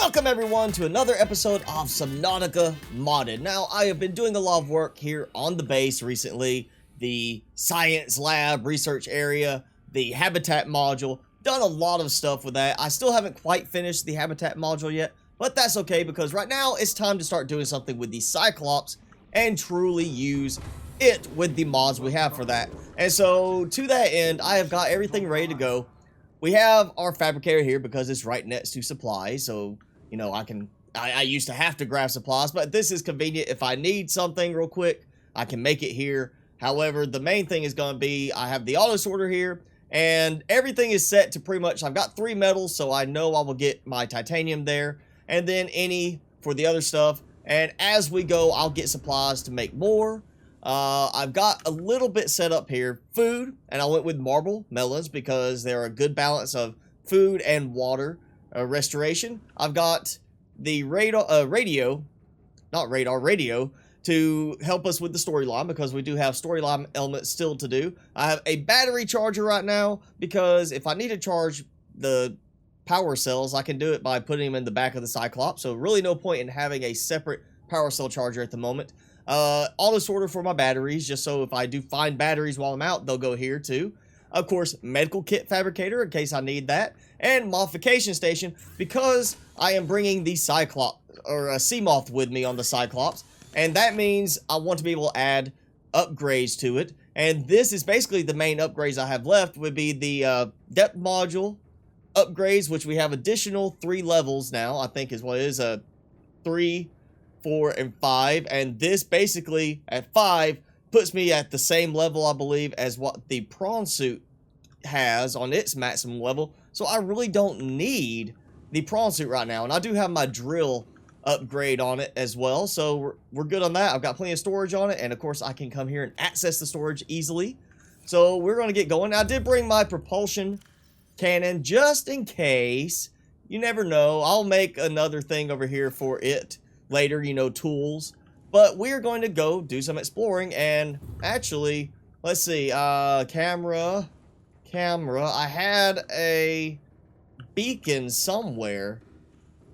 Welcome everyone to another episode of Subnautica Modded. Now, I have been doing a lot of work here on the base recently, the science lab research area, the habitat module, done a lot of stuff with that. I still haven't quite finished the habitat module yet, but that's okay because right now it's time to start doing something with the Cyclops and truly use it with the mods we have for that. And so to that end, I have got everything ready to go. We have our fabricator here because it's right next to supplies, so you know I used to have to grab supplies, but this is convenient. If I need something real quick, I can make it here. However, the main thing is going to be I have the auto sorter here, and everything is set to pretty much, I've got 3 metals, so I know I will get my titanium there, and then any for the other stuff. And as we go, I'll get supplies to make more. I've got a little bit set up here. Food, and I went with marble melons because they're a good balance of food and water restoration. I've got the radio to help us with the storyline because we do have storyline elements still to do. I have a battery charger right now because if I need to charge the power cells, I can do it by putting them in the back of the Cyclops. So really no point in having a separate power cell charger at the moment. Auto sorter for my batteries, just so if I do find batteries while I'm out, they'll go here too. Of course, medical kit fabricator in case I need that, and modification station because I am bringing the Cyclops or a Seamoth with me on the Cyclops, and that means I want to be able to add upgrades to it. And this is basically the main upgrades I have left would be the depth module upgrades, which we have additional 3 levels now. I think is what it is, 3, 4, and 5, and this basically at 5 puts me at the same level, I believe, as what the prawn suit has on its maximum level. So I really don't need the prawn suit right now, and I do have my drill upgrade on it as well, so we're good on that. I've got plenty of storage on it, and of course I can come here and access the storage easily. So we're going to get going. I did bring my propulsion cannon just in case. You never know. I'll make another thing over here for it later, you know, tools. But we're going to go do some exploring, and actually, let's see, camera, I had a beacon somewhere,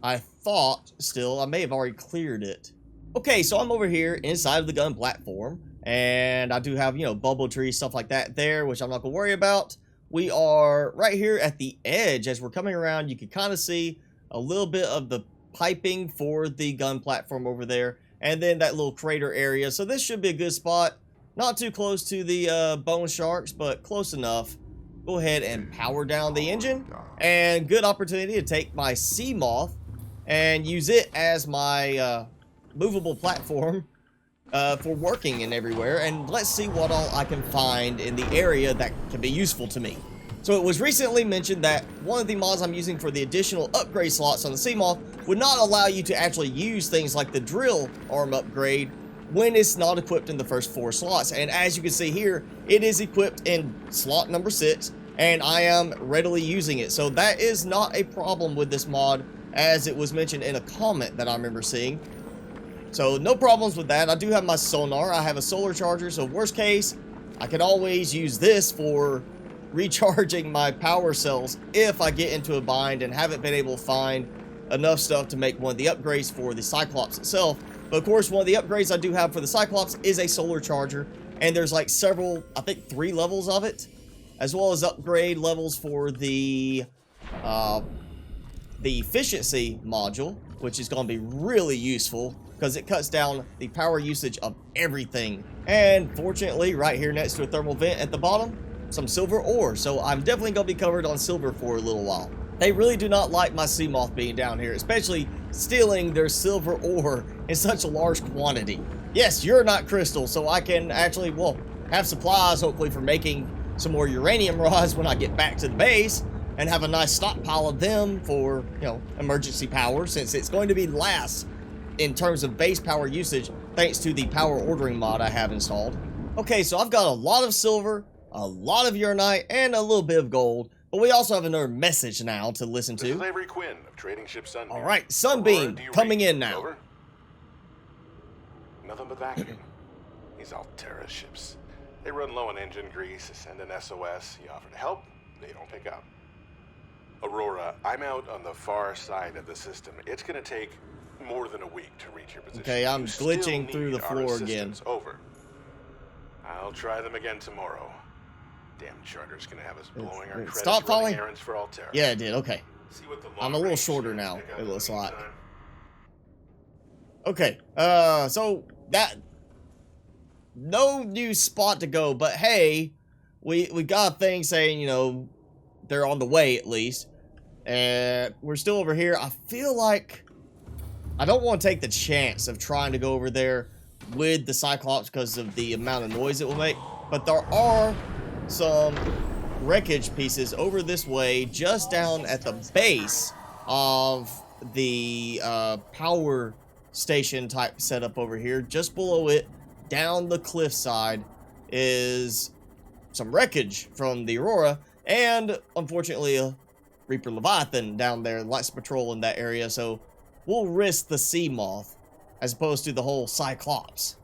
I thought, still, I may have already cleared it. Okay, so I'm over here inside of the gun platform, and I do have, you know, bubble trees, stuff like that there, which I'm not going to worry about. We are right here at the edge. As we're coming around, you can kind of see a little bit of the piping for the gun platform over there, and then that little crater area. So this should be a good spot. Not too close to the bone sharks, but close enough. Go ahead and power down the engine, and good opportunity to take my Seamoth and use it as my movable platform for working and everywhere. And let's see what all I can find in the area that can be useful to me. So it was recently mentioned that one of the mods I'm using for the additional upgrade slots on the Seamoth would not allow you to actually use things like the drill arm upgrade when it's not equipped in the first 4 slots. And as you can see here, it is equipped in slot number 6, and I am readily using it. So that is not a problem with this mod, as it was mentioned in a comment that I remember seeing. So no problems with that. I do have my sonar. I have a solar charger, so worst case, I can always use this for recharging my power cells if I get into a bind and haven't been able to find enough stuff to make one of the upgrades for the Cyclops itself. But of course, one of the upgrades I do have for the Cyclops is a solar charger, and there's like several, I think 3 levels of it, as well as upgrade levels for the efficiency module, which is going to be really useful because it cuts down the power usage of everything. And fortunately, right here next to a thermal vent at the bottom, some silver ore, so I'm definitely going to be covered on silver for a little while. They really do not like my Seamoth being down here, especially stealing their silver ore in such a large quantity. Yes, you're not crystal, so I can actually, well, have supplies hopefully for making some more uranium rods when I get back to the base, and have a nice stockpile of them for, you know, emergency power, since it's going to be last in terms of base power usage thanks to the power ordering mod I have installed. Okay, so I've got a lot of silver, a lot of uranite, and a little bit of gold, but we also have another message now to listen to. This is Avery Quinn of Trading Ship Sunbeam. All right, Sunbeam coming in now. Over. Nothing but vacuum. These Altera ships. They run low on engine grease, send an SOS. You offer to help, they don't pick up. Aurora, I'm out on the far side of the system. It's gonna take more than a week to reach your position. Okay, I'm You glitching still through the need our floor again. assistance. Over. I'll try them again tomorrow. Damn charter's gonna have us blowing our credits Stop falling. running errands for Altera. Yeah, it did. Okay. See what the I'm a little long-range shorter can now, pick up it in the looks like. meantime. Okay. So that no new spot to go, but hey, we got a thing saying, you know, they're on the way at least. And we're still over here. I feel like I don't want to take the chance of trying to go over there with the Cyclops because of the amount of noise it will make. But there are some wreckage pieces over this way, just down at the base of the power station type setup over here. Just below it, down the cliffside, is some wreckage from the Aurora, and unfortunately a Reaper Leviathan down there likes to patrol in that area, so we'll risk the Seamoth as opposed to the whole Cyclops.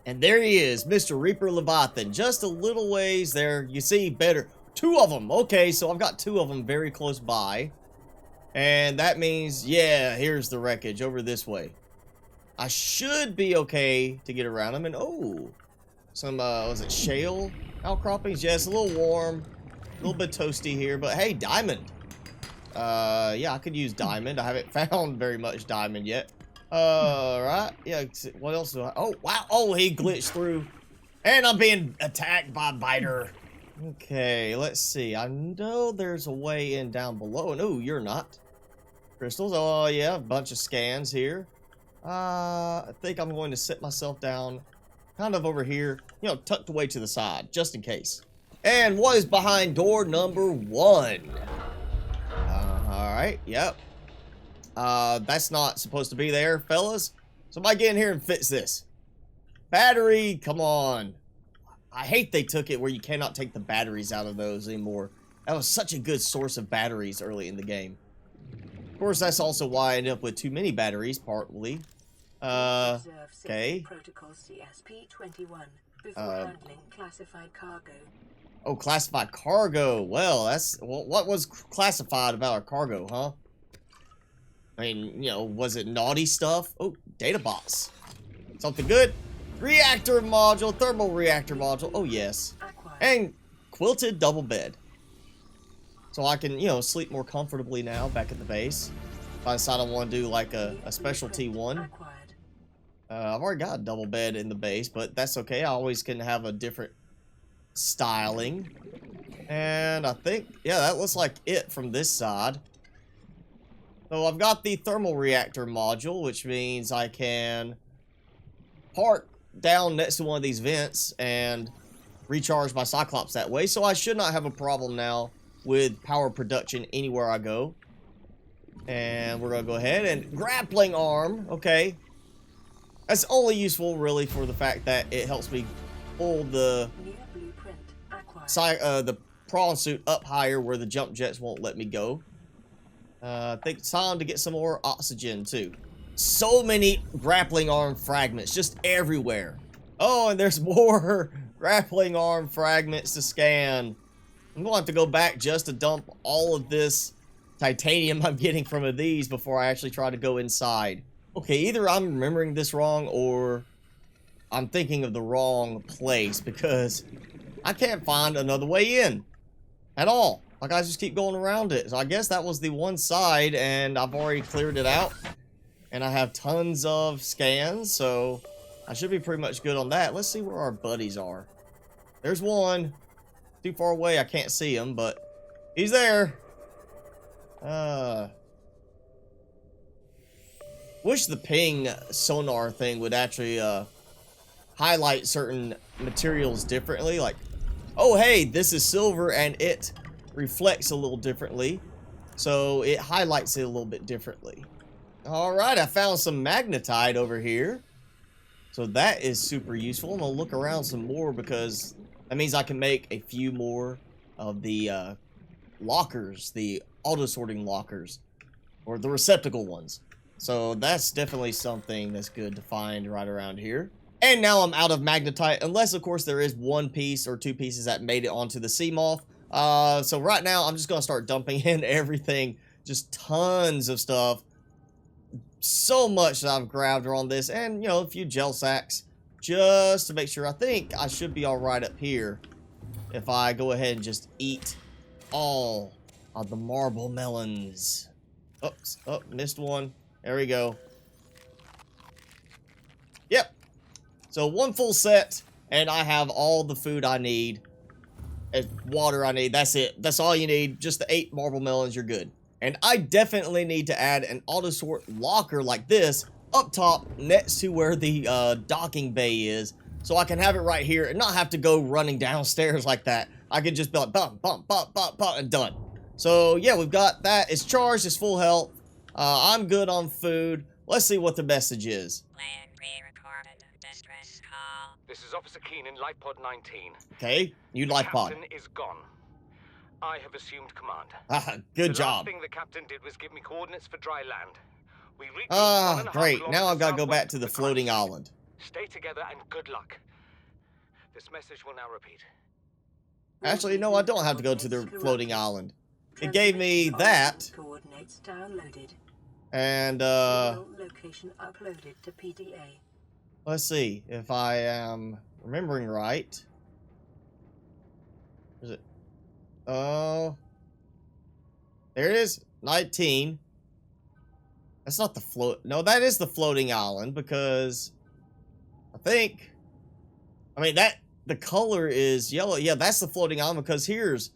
And there he is, Mr. Reaper Leviathan, just a little ways there. You see better. Two of them. Okay, so I've got two of them very close by. And that means, yeah, here's the wreckage over this way. I should be okay to get around them. And, oh, some, was it shale outcroppings? Yeah, it's a little warm, a little bit toasty here, but hey, diamond. Yeah, I could use diamond. I haven't found very much diamond yet. Right. Yeah, what else do I... Oh, wow. Oh, he glitched through. And I'm being attacked by a biter. Okay, let's see. I know there's a way in down below. And, oh, you're not. Crystals. Oh, yeah, a bunch of scans here. I think I'm going to sit myself down kind of over here, you know, tucked away to the side, just in case. And what is behind door number 1? Alright, yep. That's not supposed to be there, fellas. Somebody get in here and fix this. Battery, come on. I hate they took it where you cannot take the batteries out of those anymore. That was such a good source of batteries early in the game. Of course, that's also why I ended up with too many batteries, partly. Okay. Protocol CSP-21 before handling classified cargo. Oh, classified cargo. Well, what was classified about our cargo, huh? I mean, you know, was it naughty stuff? Oh, data box. Something good. Reactor module, thermal reactor module. Oh, yes. And quilted double bed. So I can, you know, sleep more comfortably now back at the base. If I decide I want to do like a special T1. I've already got a double bed in the base, but that's okay. I always can have a different styling. And I think, yeah, that looks like it from this side. So I've got the thermal reactor module, which means I can park down next to one of these vents and recharge my Cyclops that way. So I should not have a problem now with power production anywhere I go. And we're going to go ahead and grappling arm. Okay. That's only useful really for the fact that it helps me pull the prawn suit up higher where the jump jets won't let me go. I think it's time to get some more oxygen too. So many grappling arm fragments just everywhere. Oh, and there's more grappling arm fragments to scan. I'm going to have to go back just to dump all of this titanium I'm getting from these before I actually try to go inside. Okay, either I'm remembering this wrong or I'm thinking of the wrong place because I can't find another way in at all. Like, I just keep going around it. So I guess that was the one side and I've already cleared it out. And I have tons of scans, so I should be pretty much good on that. Let's see where our buddies are. There's one. Too far away, I can't see him, but he's there. Wish the ping sonar thing would actually highlight certain materials differently. Like, oh hey, this is silver and it reflects a little differently. So it highlights it a little bit differently. Alright, I found some magnetite over here. So that is super useful. I'm going to look around some more because that means I can make a few more of the lockers, the auto-sorting lockers, or the receptacle ones. So that's definitely something that's good to find right around here. And now I'm out of magnetite, unless of course there is one piece or two pieces that made it onto the Seamoth, So right now, I'm just gonna start dumping in everything. Just tons of stuff. So much that I've grabbed on this, and, you know, a few gel sacks. Just to make sure. I think I should be alright up here. If I go ahead and just eat all of the marble melons. Oops. Oh, missed one. There we go. Yep. So one full set, and I have all the food I need. And water I need. That's it. That's all you need. Just the 8 marble melons, you're good. And I definitely need to add an auto-sort locker like this up top next to where the docking bay is. So I can have it right here and not have to go running downstairs like that. I can just be like, bump, bump, bump, bump, bump, and done. So yeah, we've got that. It's charged. It's full health. I'm good on food. Let's see what the message is. This is Officer Keenan, Life Pod 19. Okay, you Life Pod. The captain is gone. I have assumed command. Good the job. last thing the captain did was give me coordinates for dry land. We reached great. Now I've got to go back to the floating island. Stay together and good luck. This message will now repeat. Actually, no, I don't have to go to the floating island. It gave me that. Coordinates downloaded. And, location uploaded to PDA. Let's see if I am remembering right. Is it? Oh. There it is. 19. That's not the float. No, that is the floating island because I mean, the color is yellow. Yeah, that's the floating island because here's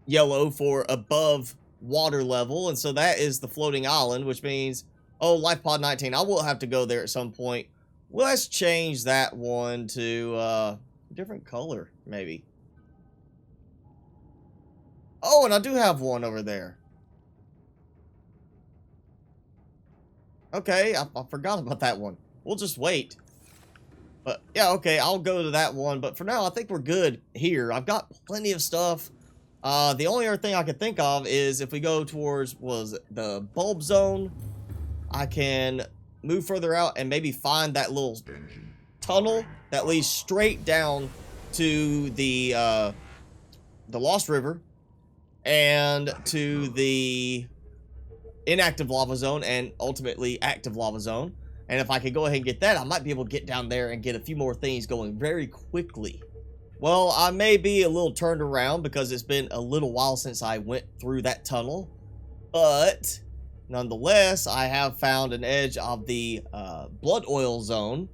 yellow for above water level. And so that is the floating island, which means, oh, Life Pod 19. I will have to go there at some point. Let's change that one to a different color, maybe. Oh, and I do have one over there. Okay, I forgot about that one. We'll just wait. But, yeah, okay, I'll go to that one. But for now, I think we're good here. I've got plenty of stuff. The only other thing I could think of is if we go towards, the bulb zone, I can move further out and maybe find that little tunnel that leads straight down to the Lost River and to the inactive lava zone and ultimately active lava zone. And if I could go ahead and get that, I might be able to get down there and get a few more things going very quickly. Well, I may be a little turned around because it's been a little while since I went through that tunnel, but nonetheless, I have found an edge of the blood oil zone,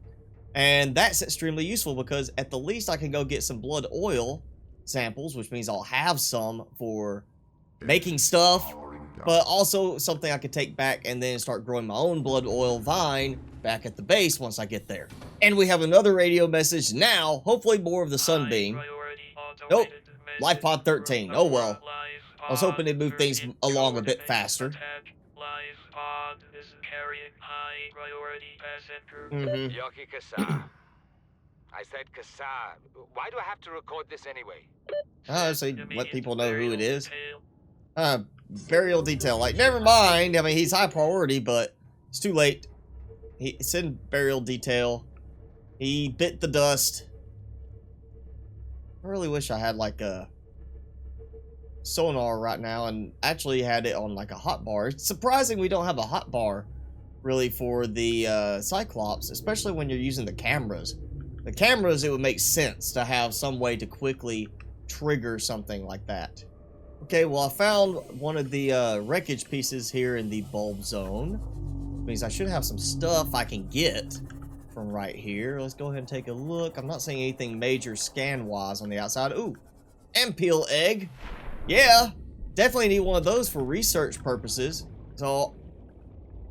and that's extremely useful because at the least I can go get some blood oil samples, which means I'll have some for making stuff, but also something I could take back and then start growing my own blood oil vine back at the base once I get there. And we have another radio message now, hopefully more of the sunbeam. Nope, Life Pod 13, oh well. I was hoping they'd move things along a bit faster. Yoki Kasa. I said Kasa. Why do I have to record this anyway? So let people know who it is. Burial detail. Like, never mind. I mean, he's high priority, but it's too late. It's in burial detail. He bit the dust. I really wish I had, like, a sonar right now and actually had it on, like, a hot bar. It's surprising we don't have a hot bar, really, for the Cyclops, especially when you're using the cameras. The cameras, it would make sense to have some way to quickly trigger something like that. Okay, well, I found one of the wreckage pieces here in the bulb zone. Means I should have some stuff I can get from right here. Let's go ahead and take a look. I'm not seeing anything major scan-wise on the outside. Ooh, Ampeel egg. Yeah, definitely need one of those for research purposes. So,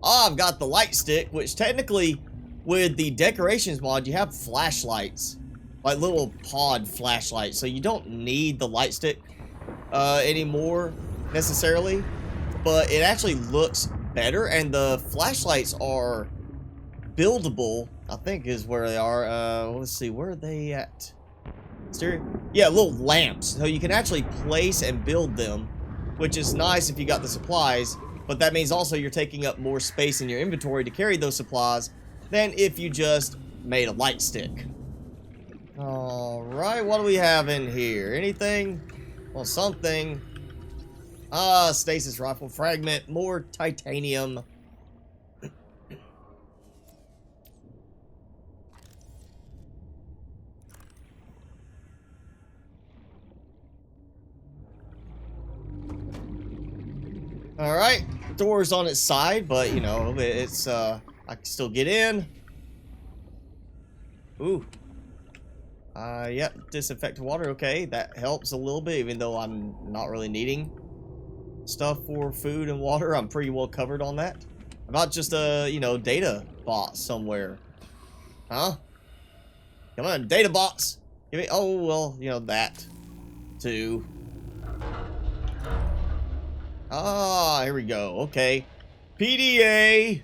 I've got the light stick, which technically, with the decorations mod, you have flashlights. Like little pod flashlights. So you don't need the light stick anymore, necessarily. But it actually looks better, and the flashlights are buildable, I think is where they are. Let's see, where are they at? Yeah, little lamps. So you can actually place and build them, which is nice if you got the supplies, but that means also you're taking up more space in your inventory to carry those supplies than if you just made a light stick. Alright, what do we have in here? Anything? Well, something. Ah, stasis rifle fragment. More titanium. Alright, door's on its side, but you know, it's I can still get in. Ooh. Yep, disinfected water, okay, that helps a little bit, even though I'm not really needing stuff for food and water. I'm pretty well covered on that. About just a, you know, data box somewhere. Huh? Come on, data box! Give me, oh, well, you know, that too. Ah, here we go. Okay. PDA.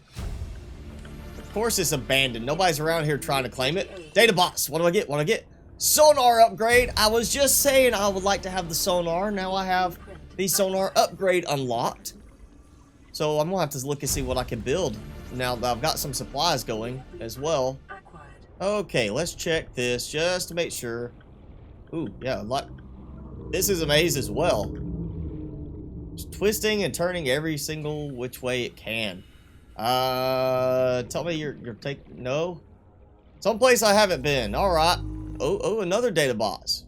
Of course it's abandoned. Nobody's around here trying to claim it. Data box. What do I get? What do I get? Sonar upgrade. I was just saying I would like to have the sonar. Now I have the sonar upgrade unlocked. So I'm going to have to look and see what I can build. Now that I've got some supplies going as well. Okay, let's check this just to make sure. Ooh, yeah, like this is a maze as well. It's twisting and turning every single which way it can. Tell me you're taking, no? Someplace I haven't been. Alright. Oh, another data box.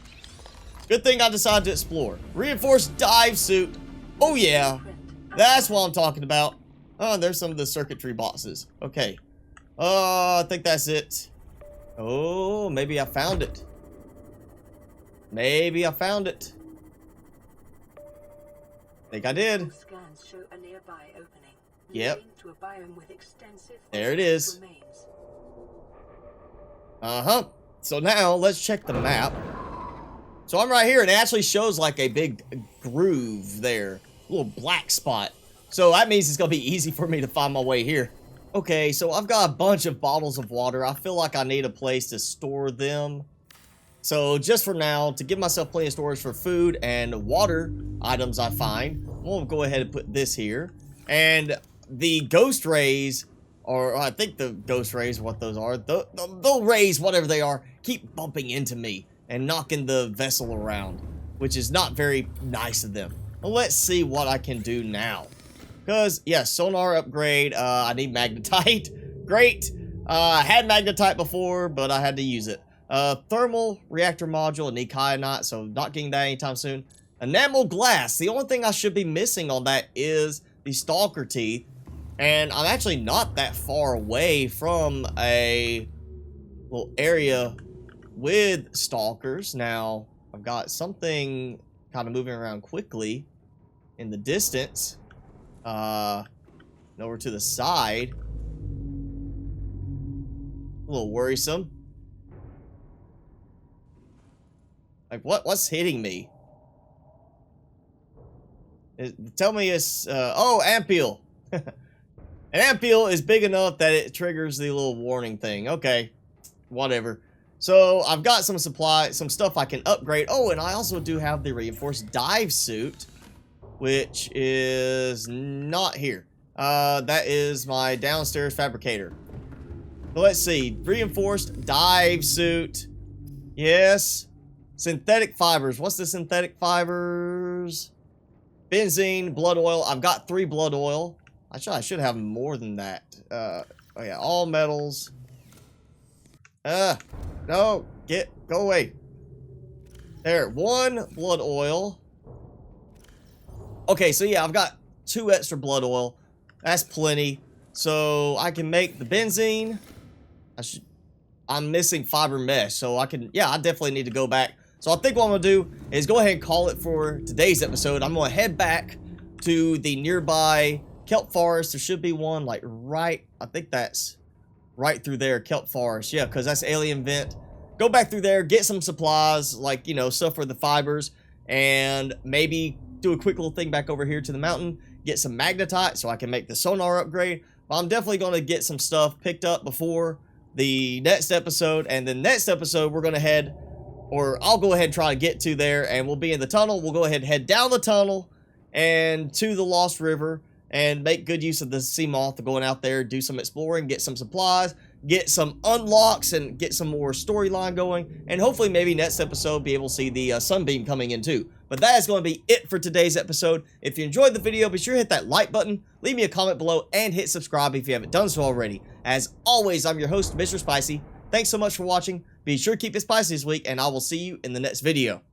Good thing I decided to explore. Reinforced dive suit. Oh yeah. That's what I'm talking about. Oh, there's some of the circuitry boxes. Okay. I think that's it. Oh, maybe I found it. Maybe I found it. Think I did. Scans show a nearby opening. Yep. To a biome with extensive there it is. remains. Uh-huh. So now let's check the map. So I'm right here and it actually shows like a big groove there. A little black spot. So that means it's gonna be easy for me to find my way here. Okay, so I've got a bunch of bottles of water. I feel like I need a place to store them. So just for now, to give myself plenty of storage for food and water items I find, we'll go ahead and put this here. And the ghost rays, or I think the ghost rays are what those are. The rays, whatever they are, keep bumping into me and knocking the vessel around, which is not very nice of them. Well, let's see what I can do now. Because, yes, sonar upgrade. I need magnetite. Great. I had magnetite before, but I had to use it. Thermal reactor module, I need kyanite, so not getting that anytime soon. Enamel glass. The only thing I should be missing on that is the stalker teeth. And I'm actually not that far away from a little area with stalkers. Now, I've got something kind of moving around quickly in the distance. Over to the side. A little worrisome. Like, what's hitting me? Tell me it's, oh, Ampeel. An Ampeel is big enough that it triggers the little warning thing. Okay, whatever. So, I've got some supply, some stuff I can upgrade. Oh, and I also do have the reinforced dive suit, which is not here. That is my downstairs fabricator. So let's see. Reinforced dive suit. Yes. Synthetic fibers. What's the synthetic fibers? Benzene, blood oil. I've got 3 blood oil. I should have more than that. Oh yeah, all metals. No, go away. There, 1 blood oil. Okay, so yeah, I've got 2 extra blood oil. That's plenty. So I can make the benzene. I'm missing fiber mesh, so I can, yeah, I definitely need to go back. So I think what I'm gonna do is go ahead and call it for today's episode. I'm gonna head back to the nearby kelp forest. There should be one like right, I think that's right through there, kelp forest. Yeah, because that's alien vent. Go back through there, get some supplies, like, you know, stuff for the fibers, and maybe do a quick little thing back over here to the mountain, get some magnetite so I can make the sonar upgrade. But I'm definitely going to get some stuff picked up before the next episode, and the next episode we're going to head, or I'll go ahead and try to get to there, and we'll be in the tunnel. We'll go ahead and head down the tunnel and to the Lost River and make good use of the Seamoth, going out there, do some exploring, get some supplies, get some unlocks, and get some more storyline going, and hopefully maybe next episode be able to see the sunbeam coming in too. But But that is going to be it for today's episode. If you enjoyed the video, be sure to hit that like button, leave me a comment below, and hit subscribe if you haven't done so already. As always, I'm your host, Mr. Spicy. Thanks so much for watching. Be sure to keep it spicy this week, and I will see you in the next video.